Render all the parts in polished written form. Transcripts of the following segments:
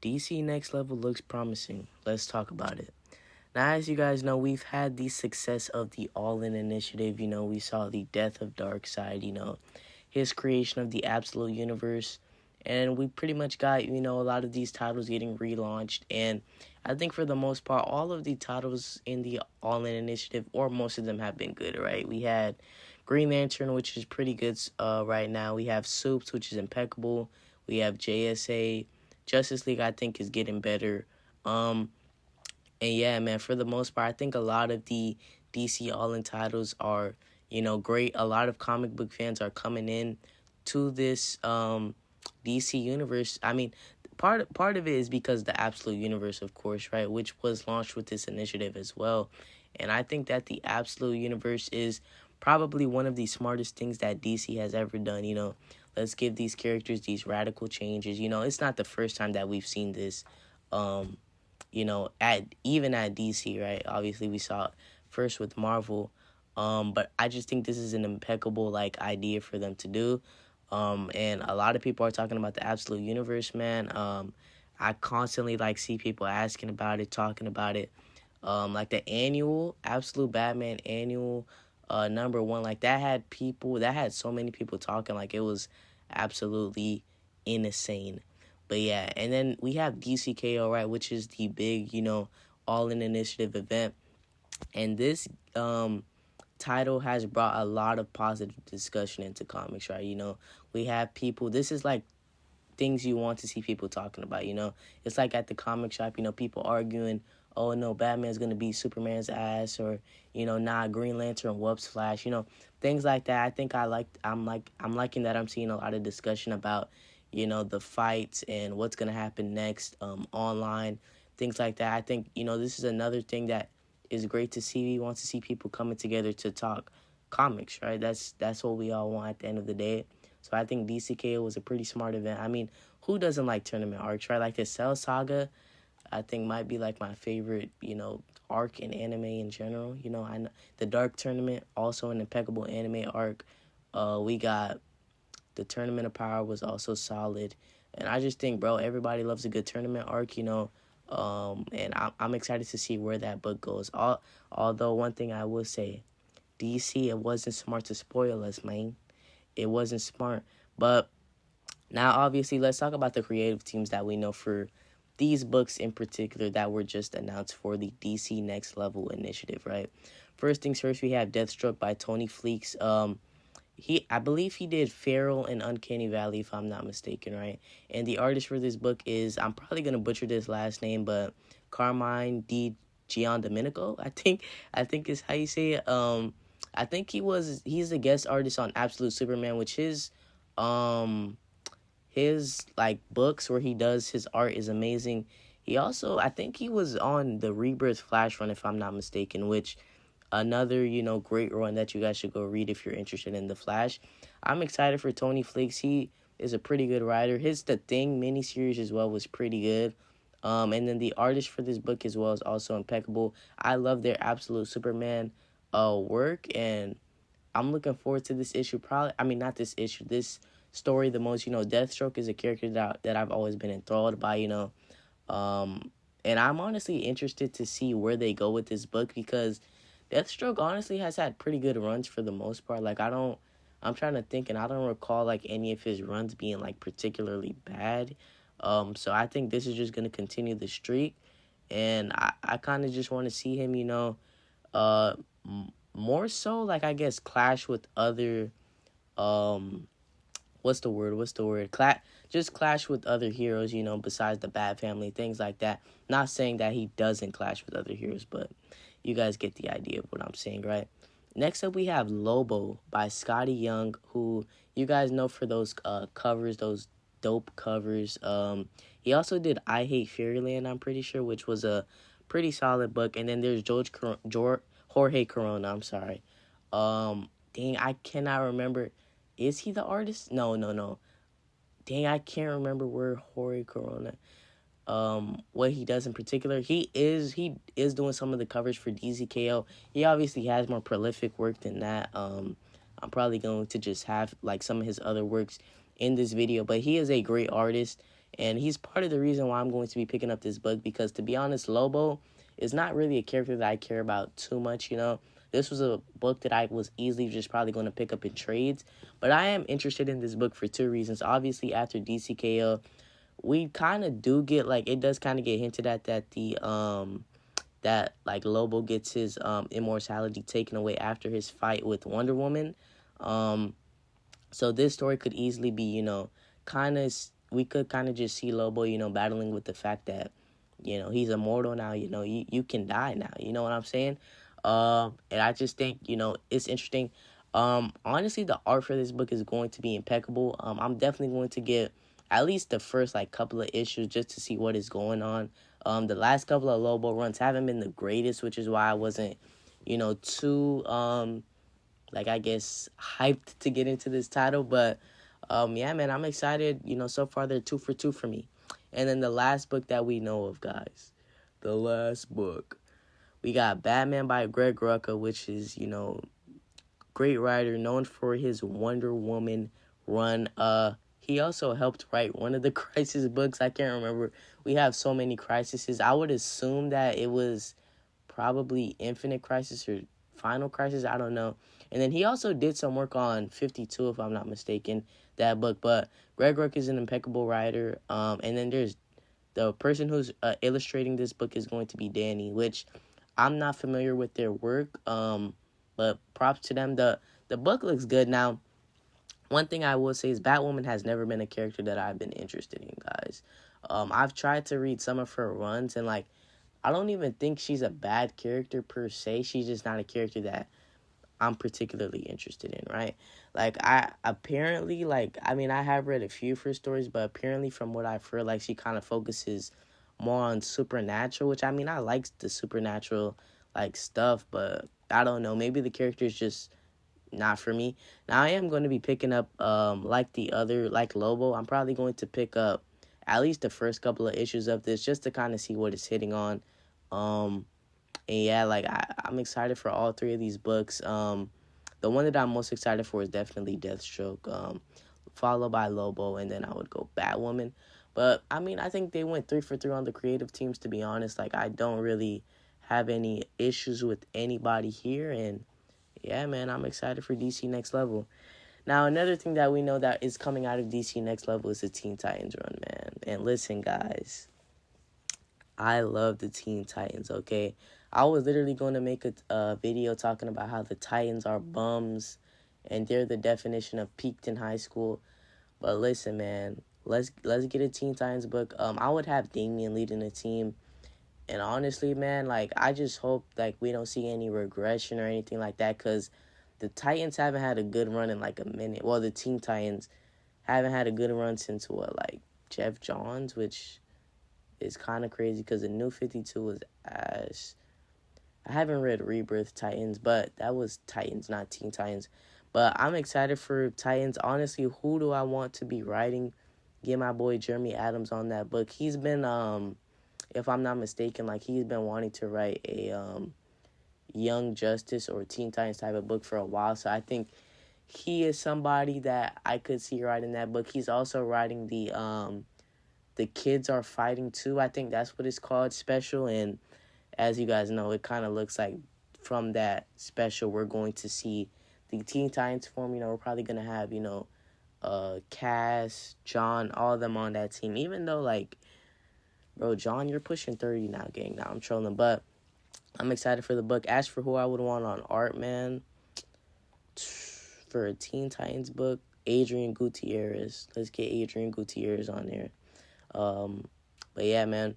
DC Next Level looks promising. Let's talk about it. Now, as you guys know, we've had the success of the All In initiative. We saw the death of Darkseid, his creation of the Absolute Universe. And we pretty much got, a lot of these titles getting relaunched. And I think for the most part, all of the titles in the All In initiative, or most of them, have been good, right? We had Green Lantern, which is pretty good right now. We have Supes, which is impeccable. We have JSA. Justice League, I think, is getting better. And yeah, man, for the most part, I think a lot of the DC All-In titles are, great. A lot of comic book fans are coming in to this DC universe. I mean, part of it is because the Absolute Universe, of course, right, which was launched with this initiative as well. And I think that the Absolute Universe is probably one of the smartest things that DC has ever done. Let's give these characters these radical changes. It's not the first time that we've seen this. At DC, right? Obviously, we saw it first with Marvel, but I just think this is an impeccable idea for them to do. And a lot of people are talking about the Absolute Universe, man. I constantly see people asking about it, talking about it. The annual Absolute Batman annual #1, that had so many people talking, it was absolutely insane. But yeah, and then we have DCKO, right, which is the big, all-in initiative event. And this title has brought a lot of positive discussion into comics, right? We have people, this is things you want to see people talking about, It's at the comic shop, people arguing, oh no, Batman's going to beat Superman's ass, or, nah, Green Lantern whoops Flash, things like that. I think I'm liking that I'm seeing a lot of discussion about the fights and what's going to happen next online, things like that. I think, this is another thing that is great to see. We want to see people coming together to talk comics, right? That's what we all want at the end of the day. So I think DCKO was a pretty smart event. I mean, who doesn't like tournament arcs, right? The Cell Saga, I think, might be my favorite, arc in anime in general. I know the Dark Tournament, also an impeccable anime arc. We got the Tournament of Power was also solid. And I just think, bro, everybody loves a good tournament arc, and I'm excited to see where that book goes. Although, one thing I will say, DC, it wasn't smart to spoil us, man. It wasn't smart. But now, obviously, let's talk about the creative teams that we know for these books in particular that were just announced for the DC Next Level initiative, right? First things first, we have Deathstroke by Tony Fleecs. I believe he did Feral and Uncanny Valley, if I'm not mistaken, right? And the artist for this book is, I'm probably gonna butcher this last name, but Carmine Di Giandomenico, I think is how you say it. I think he's a guest artist on Absolute Superman, which his books where he does his art is amazing. He also, I think he was on the Rebirth Flash run, if I'm not mistaken, which another, great run that you guys should go read if you're interested in the Flash. I'm excited for Tony Fleecs. He is a pretty good writer. His The Thing miniseries as well was pretty good. And then the artist for this book as well is also impeccable. I love their Absolute Superman work, and I'm looking forward to this issue. Not this issue, this story the most. Deathstroke is a character that I've always been enthralled by, and I'm honestly interested to see where they go with this book, because Deathstroke honestly has had pretty good runs for the most part. I'm trying to think, and I don't recall any of his runs being particularly bad. So I think this is just gonna continue the streak, and I kind of just want to see him, more so I guess clash with other, what's the word? Just clash with other heroes, besides the Bat Family, things like that. Not saying that he doesn't clash with other heroes, but you guys get the idea of what I'm saying, right? Next up, we have Lobo by Scotty Young, who you guys know for those covers, those dope covers. He also did I Hate Fairyland, I'm pretty sure, which was a pretty solid book. And then there's Jorge Corona, I'm sorry. Dang, I cannot remember. Is he the artist? No. Dang, I can't remember where Jorge Corona, what he does in particular. He is doing some of the covers for DCKO. He obviously has more prolific work than that. I'm probably going to just have some of his other works in this video, but he is a great artist. And he's part of the reason why I'm going to be picking up this book, because to be honest, Lobo is not really a character that I care about too much, you know. This was a book that I was easily just probably going to pick up in trades. But I am interested in this book for two reasons. Obviously, after DCKO, we kind of do get, like, it does kind of get hinted at that like Lobo gets his immortality taken away after his fight with Wonder Woman. So this story could easily be, you know, we could kind of just see Lobo, you know, battling with the fact that, you know, he's immortal now. You know, you can die now. You know what I'm saying? And I just think, you know, it's interesting. Honestly, the art for this book is going to be impeccable. I'm definitely going to get at least the first like couple of issues just to see what is going on. The last couple of Lobo runs haven't been the greatest, which is why I wasn't, you know, too like, I guess, hyped to get into this title. But yeah, man, I'm excited. You know, so far they're 2 for 2 for me. And then the last book that we know of, guys, the last book, we got Batman by Greg Rucka, which is, you know, great writer, known for his Wonder Woman run. He also helped write one of the Crisis books. I can't remember. We have so many Crises. I would assume that it was probably Infinite Crisis or Final Crisis. I don't know. And then he also did some work on 52, if I'm not mistaken, that book. But Greg Rucka is an impeccable writer. And then there's the person who's illustrating this book is going to be Danny, which I'm not familiar with their work. But props to them. The book looks good. Now, one thing I will say is Batwoman has never been a character that I've been interested in, guys. I've tried to read some of her runs, and, like, I don't even think she's a bad character per se. She's just not a character that I'm particularly interested in, right? Like, I have read a few of her stories, but apparently from what I've heard, like, she kind of focuses more on supernatural, which, I mean, I like the supernatural, like, stuff, but I don't know. Maybe the character's just not for me. Now, I am going to be picking up, like Lobo, I'm probably going to pick up at least the first couple of issues of this just to kind of see what it's hitting on. And yeah, like, I'm excited for all three of these books. The one that I'm most excited for is definitely Deathstroke, followed by Lobo, and then I would go Batwoman. But, I mean, I think they went 3 for 3 on the creative teams, to be honest. Like, I don't really have any issues with anybody here, and yeah, man, I'm excited for DC Next Level. Now, another thing that we know that is coming out of DC Next Level is the Teen Titans run, man. And listen, guys, I love the Teen Titans, okay? I was literally going to make a video talking about how the Titans are bums and they're the definition of peaked in high school. But listen, man, let's get a Teen Titans book. I would have Damian leading the team. And honestly, man, like, I just hope, like, we don't see any regression or anything like that, because the Titans haven't had a good run in, like, a minute. Well, the Teen Titans haven't had a good run since, Jeff Johns, which is kind of crazy because the New 52 was ass. I haven't read Rebirth Titans, but that was Titans, not Teen Titans. But I'm excited for Titans. Honestly, who do I want to be writing? Get my boy Jeremy Adams on that book. He's been, if I'm not mistaken, like, he's been wanting to write a Young Justice or Teen Titans type of book for a while. So I think he is somebody that I could see writing that book. He's also writing the Kids Are Fighting Too. I think that's what it's called, special. And as you guys know, it kind of looks like from that special, we're going to see the Teen Titans form. You know, we're probably going to have, you know, Cass, John, all of them on that team. Even though, like, bro, John, you're pushing 30 now, gang. Now I'm trolling, but I'm excited for the book. As for who I would want on art, man, for a Teen Titans book, Adrian Gutierrez. Let's get Adrian Gutierrez on there. But yeah, man.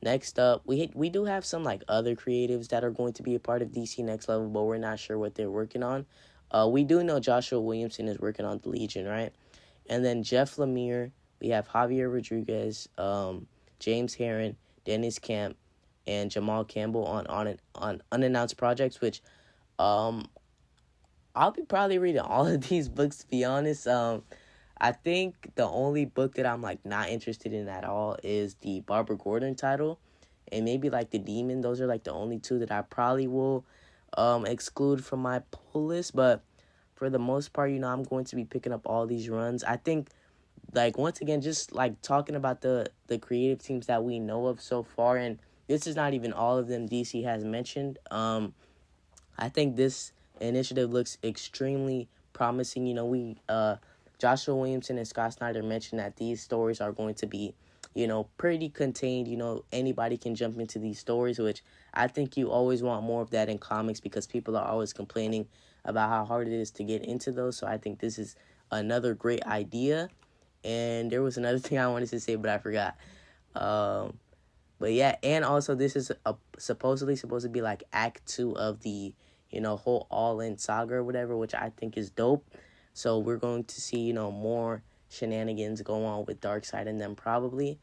Next up, we do have some, like, other creatives that are going to be a part of DC Next Level, but we're not sure what they're working on. We do know Joshua Williamson is working on the Legion, right? And then Jeff Lemire, we have Javier Rodriguez, James Herron, Dennis Camp, and Jamal Campbell on unannounced projects, which I'll be probably reading all of these books, to be honest. I think the only book that I'm, like, not interested in at all is the Barbara Gordon title, and maybe, like, the Demon. Those are, like, the only two that I probably will exclude from my pull list. But for the most part, you know, I'm going to be picking up all these runs. I think like once again, just like talking about the creative teams that we know of so far, and this is not even all of them DC has mentioned. I think this initiative looks extremely promising. You know, Joshua Williamson and Scott Snyder mentioned that these stories are going to be, you know, pretty contained. You know, anybody can jump into these stories, which I think you always want more of that in comics because people are always complaining about how hard it is to get into those. So I think this is another great idea. And there was another thing I wanted to say, but I forgot. Um, but yeah, and also this is supposedly supposed to be like Act 2 of the, you know, whole All In saga or whatever, which I think is dope. So we're going to see, you know, more shenanigans go on with Darkseid and them probably.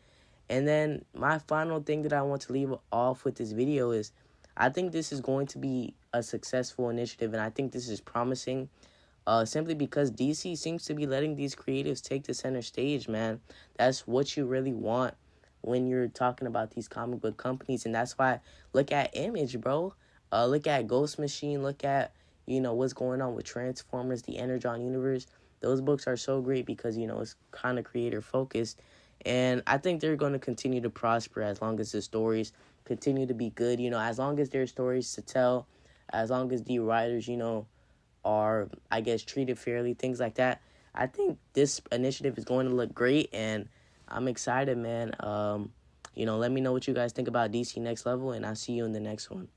And then my final thing that I want to leave off with this video is I think this is going to be a successful initiative, and I think this is promising. Simply because DC seems to be letting these creatives take the center stage, man. That's what you really want when you're talking about these comic book companies, and that's why look at Image, bro. Look at Ghost Machine. Look at, you know, what's going on with Transformers, the Energon universe. Those books are so great because, you know, it's kind of creator focused, and I think they're going to continue to prosper as long as the stories continue to be good. You know, as long as there's stories to tell, as long as the writers, you know, are, I guess, treated fairly, things like that. I think this initiative is going to look great, and I'm excited, man. You know, let me know what you guys think about DC Next Level, and I'll see you in the next one.